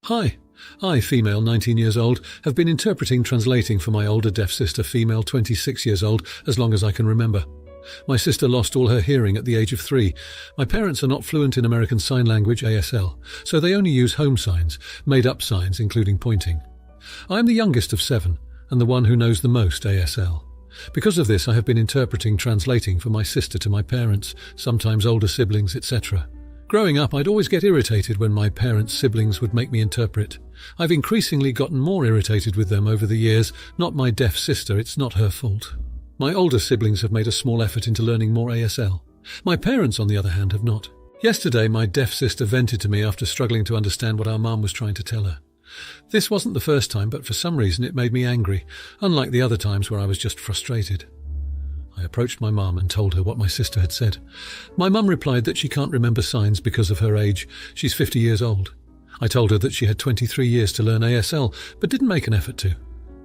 Hi, I, female 19 years old, have been translating for my older deaf sister, female 26 years old, as long as I can remember. My sister lost all her hearing at the age of 3. My parents are not fluent in American Sign Language, ASL, so they only use home signs, made-up signs including pointing. I am the youngest of 7, and the one who knows the most ASL. Because of this, I have been translating for my sister to my parents, sometimes older siblings, etc. Growing up, I'd always get irritated when my parents' siblings would make me interpret. I've increasingly gotten more irritated with them over the years. Not my deaf sister, it's not her fault. My older siblings have made a small effort into learning more ASL. My parents, on the other hand, have not. Yesterday, my deaf sister vented to me after struggling to understand what our mum was trying to tell her. This wasn't the first time, but for some reason it made me angry, unlike the other times where I was just frustrated. I approached my mum and told her what my sister had said. My mum replied that she can't remember signs because of her age. She's 50 years old. I told her that she had 23 years to learn ASL, but didn't make an effort to.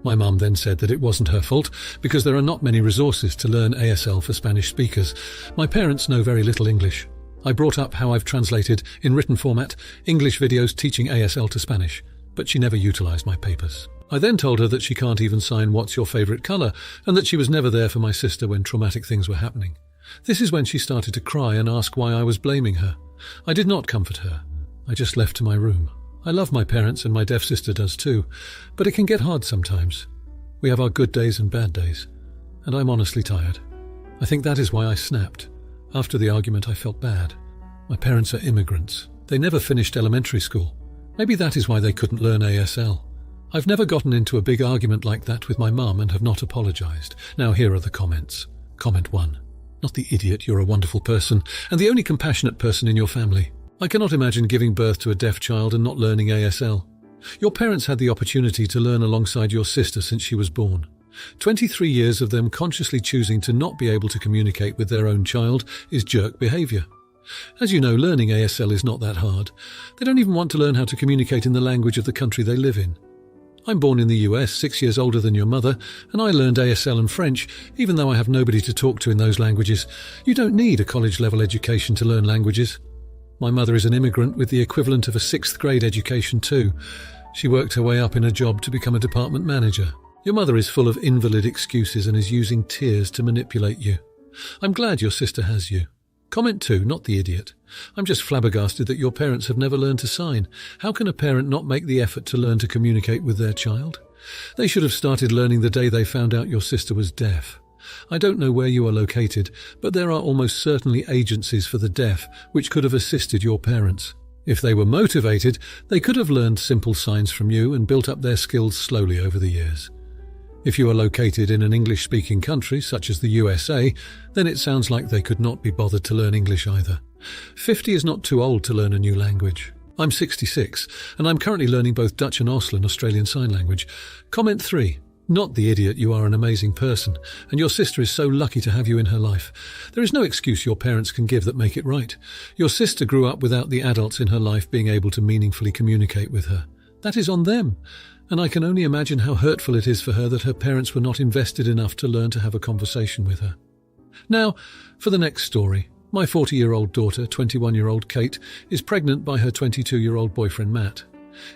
My mum then said that it wasn't her fault because there are not many resources to learn ASL for Spanish speakers. My parents know very little English. I brought up how I've translated, in written format, English videos teaching ASL to Spanish, but she never utilised my papers. I then told her that she can't even sign "What's your favourite colour" and that she was never there for my sister when traumatic things were happening. This is when she started to cry and ask why I was blaming her. I did not comfort her. I just left to my room. I love my parents and my deaf sister does too, but it can get hard sometimes. We have our good days and bad days, and I'm honestly tired. I think that is why I snapped. After the argument, I felt bad. My parents are immigrants. They never finished elementary school. Maybe that is why they couldn't learn ASL. I've never gotten into a big argument like that with my mum and have not apologised. Now here are the comments. Comment 1. Not the idiot, you're a wonderful person, and the only compassionate person in your family. I cannot imagine giving birth to a deaf child and not learning ASL. Your parents had the opportunity to learn alongside your sister since she was born. 23 years of them consciously choosing to not be able to communicate with their own child is jerk behaviour. As you know, learning ASL is not that hard. They don't even want to learn how to communicate in the language of the country they live in. I'm born in the US, 6 years older than your mother, and I learned ASL and French, even though I have nobody to talk to in those languages. You don't need a college-level education to learn languages. My mother is an immigrant with the equivalent of a 6th grade education too. She worked her way up in a job to become a department manager. Your mother is full of invalid excuses and is using tears to manipulate you. I'm glad your sister has you. Comment 2, not the idiot. I'm just flabbergasted that your parents have never learned to sign. How can a parent not make the effort to learn to communicate with their child? They should have started learning the day they found out your sister was deaf. I don't know where you are located, but there are almost certainly agencies for the deaf which could have assisted your parents. If they were motivated, they could have learned simple signs from you and built up their skills slowly over the years. If you are located in an English-speaking country, such as the USA, then it sounds like they could not be bothered to learn English either. 50 is not too old to learn a new language. I'm 66, and I'm currently learning both Dutch and ASL, Australian Sign Language. Comment 3. Not the idiot, you are an amazing person, and your sister is so lucky to have you in her life. There is no excuse your parents can give that make it right. Your sister grew up without the adults in her life being able to meaningfully communicate with her. That is on them. And I can only imagine how hurtful it is for her that her parents were not invested enough to learn to have a conversation with her. Now, for the next story. My 40-year-old daughter, 21-year-old Kate, is pregnant by her 22-year-old boyfriend Matt.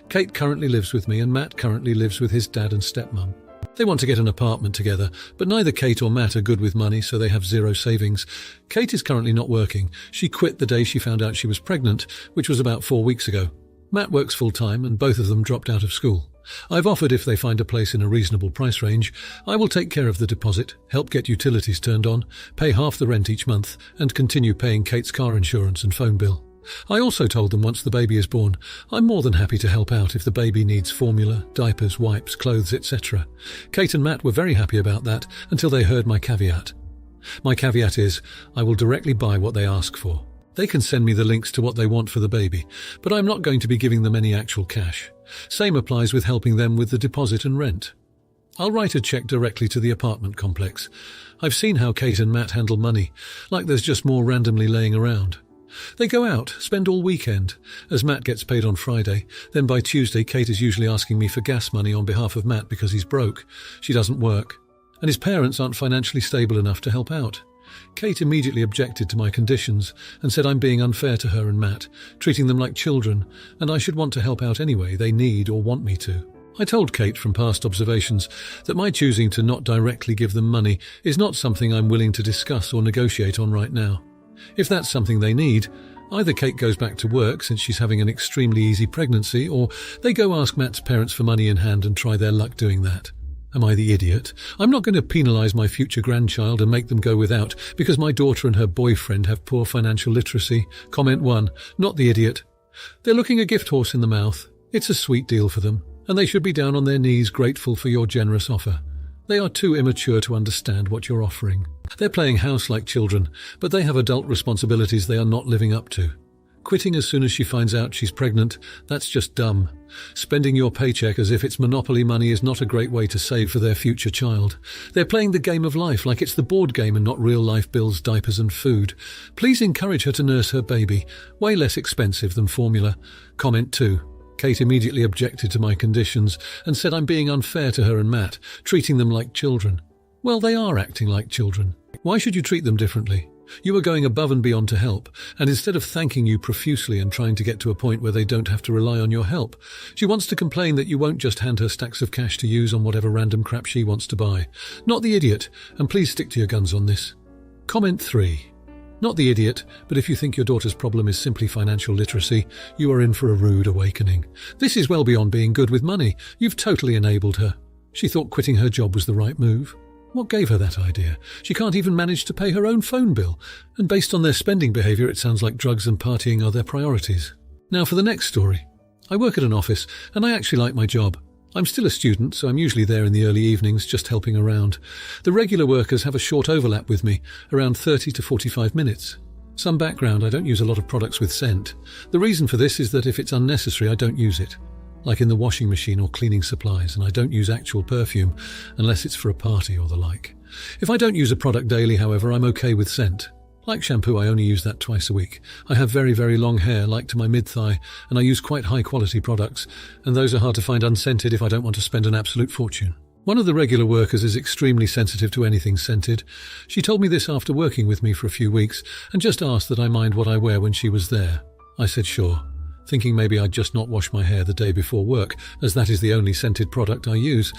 Kate currently lives with me and Matt currently lives with his dad and stepmom. They want to get an apartment together, but neither Kate or Matt are good with money, so they have zero savings. Kate is currently not working. She quit the day she found out she was pregnant, which was about 4 weeks ago. Matt works full-time and both of them dropped out of school. I've offered if they find a place in a reasonable price range, I will take care of the deposit, help get utilities turned on, pay half the rent each month, and continue paying Kate's car insurance and phone bill. I also told them once the baby is born, I'm more than happy to help out if the baby needs formula, diapers, wipes, clothes, etc. Kate and Matt were very happy about that until they heard my caveat. My caveat is, I will directly buy what they ask for. They can send me the links to what they want for the baby, but I'm not going to be giving them any actual cash. Same applies with helping them with the deposit and rent. I'll write a cheque directly to the apartment complex. I've seen how Kate and Matt handle money, like there's just more randomly laying around. They go out, spend all weekend, as Matt gets paid on Friday. Then by Tuesday, Kate is usually asking me for gas money on behalf of Matt because he's broke. She doesn't work. And his parents aren't financially stable enough to help out. Kate immediately objected to my conditions and said I'm being unfair to her and Matt, treating them like children, and I should want to help out anyway, they need or want me to. I told Kate from past observations that my choosing to not directly give them money is not something I'm willing to discuss or negotiate on right now. If that's something they need, either Kate goes back to work since she's having an extremely easy pregnancy, or they go ask Matt's parents for money in hand and try their luck doing that. Am I the idiot? I'm not going to penalise my future grandchild and make them go without because my daughter and her boyfriend have poor financial literacy. Comment 1. Not the idiot. They're looking a gift horse in the mouth. It's a sweet deal for them, and they should be down on their knees grateful for your generous offer. They are too immature to understand what you're offering. They're playing house like children, but they have adult responsibilities they are not living up to. Quitting as soon as she finds out she's pregnant, that's just dumb. Spending your paycheck as if it's monopoly money is not a great way to save for their future child. They're playing the game of life like it's the board game and not real-life bills, diapers and food. Please encourage her to nurse her baby. Way less expensive than formula. Comment 2. Kate immediately objected to my conditions and said I'm being unfair to her and Matt, treating them like children. Well, they are acting like children. Why should you treat them differently? You are going above and beyond to help, and instead of thanking you profusely and trying to get to a point where they don't have to rely on your help, she wants to complain that you won't just hand her stacks of cash to use on whatever random crap she wants to buy. Not the idiot, and please stick to your guns on this. Comment 3. Not the idiot, but if you think your daughter's problem is simply financial literacy, you are in for a rude awakening. This is well beyond being good with money. You've totally enabled her. She thought quitting her job was the right move. What gave her that idea? She can't even manage to pay her own phone bill, and based on their spending behaviour it sounds like drugs and partying are their priorities. Now for the next story. I work at an office, and I actually like my job. I'm still a student, so I'm usually there in the early evenings just helping around. The regular workers have a short overlap with me, around 30 to 45 minutes. Some background, I don't use a lot of products with scent. The reason for this is that if it's unnecessary, I don't use it. Like in the washing machine or cleaning supplies, and I don't use actual perfume unless it's for a party or the like. If I don't use a product daily, however, I'm okay with scent. Like shampoo, I only use that twice a week. I have very, very long hair, like to my mid-thigh, and I use quite high-quality products, and those are hard to find unscented if I don't want to spend an absolute fortune. One of the regular workers is extremely sensitive to anything scented. She told me this after working with me for a few weeks, and just asked that I mind what I wear when she was there. I said sure, thinking maybe I'd just not wash my hair the day before work, as that is the only scented product I use.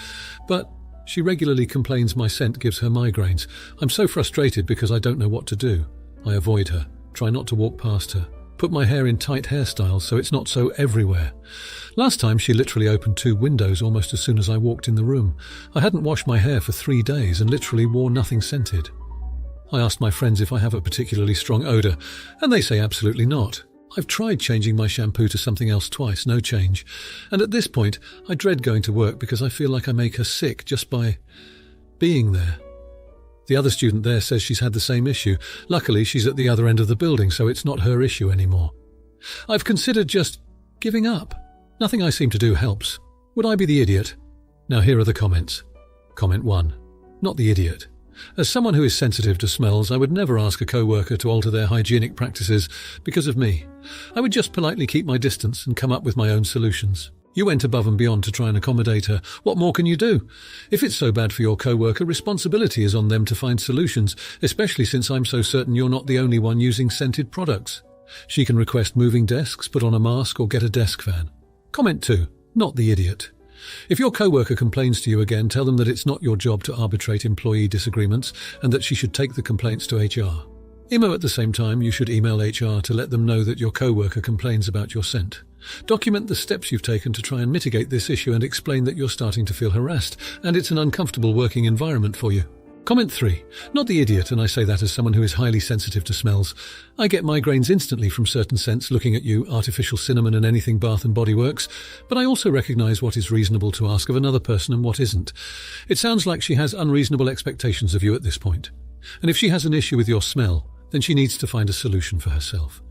But she regularly complains my scent gives her migraines. I'm so frustrated because I don't know what to do. I avoid her, try not to walk past her, put my hair in tight hairstyles so it's not so everywhere. Last time she literally opened 2 windows almost as soon as I walked in the room. I hadn't washed my hair for 3 days and literally wore nothing scented. I asked my friends if I have a particularly strong odour, and they say absolutely not. I've tried changing my shampoo to something else twice, no change. And at this point, I dread going to work because I feel like I make her sick just by being there. The other student there says she's had the same issue. Luckily, she's at the other end of the building, so it's not her issue anymore. I've considered just giving up. Nothing I seem to do helps. Would I be the idiot? Now here are the comments. Comment 1. Not the idiot. As someone who is sensitive to smells, I would never ask a co-worker to alter their hygienic practices because of me. I would just politely keep my distance and come up with my own solutions. You went above and beyond to try and accommodate her. What more can you do? If it's so bad for your co-worker, responsibility is on them to find solutions, especially since I'm so certain you're not the only one using scented products. She can request moving desks, put on a mask, or get a desk fan. Comment 2. Not the idiot. If your co-worker complains to you again, tell them that it's not your job to arbitrate employee disagreements and that she should take the complaints to HR. At the same time, you should email HR to let them know that your co-worker complains about your scent. Document the steps you've taken to try and mitigate this issue and explain that you're starting to feel harassed and it's an uncomfortable working environment for you. Comment 3. Not the idiot, and I say that as someone who is highly sensitive to smells. I get migraines instantly from certain scents looking at you, artificial cinnamon and anything Bath and Body Works, but I also recognise what is reasonable to ask of another person and what isn't. It sounds like she has unreasonable expectations of you at this point. And if she has an issue with your smell, then she needs to find a solution for herself.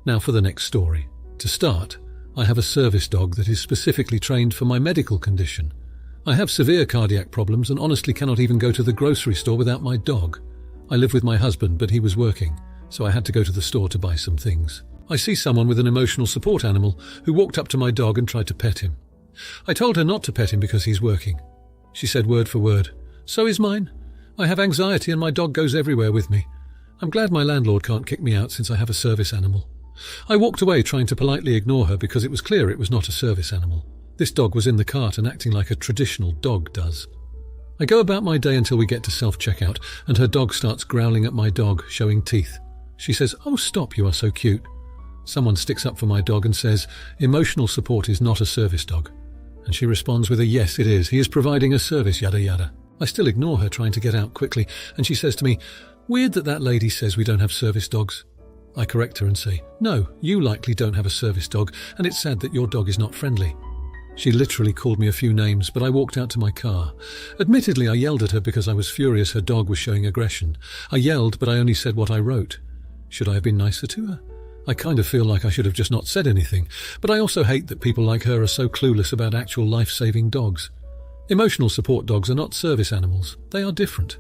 Now for the next story. To start, I have a service dog that is specifically trained for my medical condition. I have severe cardiac problems and honestly cannot even go to the grocery store without my dog. I live with my husband, but he was working, so I had to go to the store to buy some things. I see someone with an emotional support animal who walked up to my dog and tried to pet him. I told her not to pet him because he's working. She said word for word, "So is mine. I have anxiety and my dog goes everywhere with me. I'm glad my landlord can't kick me out since I have a service animal. I walked away trying to politely ignore her because it was clear it was not a service animal. This dog was in the cart and acting like a traditional dog does. I go about my day until we get to self-checkout, and her dog starts growling at my dog, showing teeth. She says, "Oh, stop, you are so cute." Someone sticks up for my dog and says, "Emotional support is not a service dog." And she responds with a "Yes, it is. He is providing a service, yada yada." I still ignore her, trying to get out quickly, and she says to me, "Weird that lady says we don't have service dogs." I correct her and say, "No, you likely don't have a service dog, and it's sad that your dog is not friendly." She literally called me a few names, but I walked out to my car. Admittedly, I yelled at her because I was furious her dog was showing aggression. I yelled, but I only said what I wrote. Should I have been nicer to her? I kind of feel like I should have just not said anything, but I also hate that people like her are so clueless about actual life-saving dogs. Emotional support dogs are not service animals. They are different.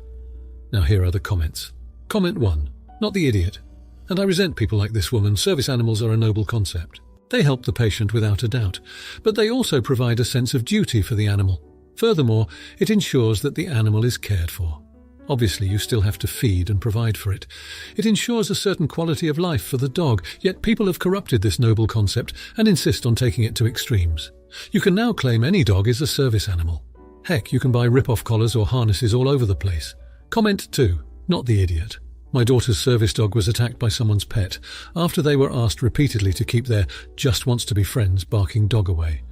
Now here are the comments. Comment 1. Not the idiot. And I resent people like this woman. Service animals are a noble concept. They help the patient without a doubt, but they also provide a sense of duty for the animal. Furthermore, it ensures that the animal is cared for. Obviously, you still have to feed and provide for it. It ensures a certain quality of life for the dog, yet people have corrupted this noble concept and insist on taking it to extremes. You can now claim any dog is a service animal. Heck, you can buy rip-off collars or harnesses all over the place. Comment 2. Not the idiot. My daughter's service dog was attacked by someone's pet after they were asked repeatedly to keep their just-wants-to-be-friends barking dog away.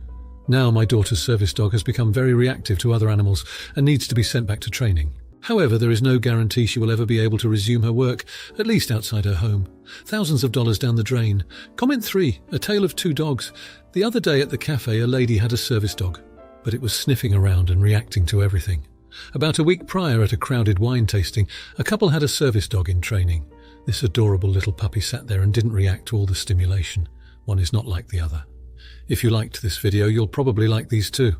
Now my daughter's service dog has become very reactive to other animals and needs to be sent back to training. However, there is no guarantee she will ever be able to resume her work, at least outside her home. Thousands of dollars down the drain. Comment 3. A tale of two dogs. The other day at the cafe, a lady had a service dog, but it was sniffing around and reacting to everything. About a week prior, at a crowded wine tasting, a couple had a service dog in training. This adorable little puppy sat there and didn't react to all the stimulation. One is not like the other. If you liked this video, you'll probably like these too.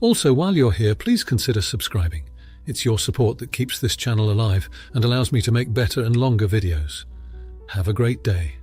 Also, while you're here, please consider subscribing. It's your support that keeps this channel alive and allows me to make better and longer videos. Have a great day.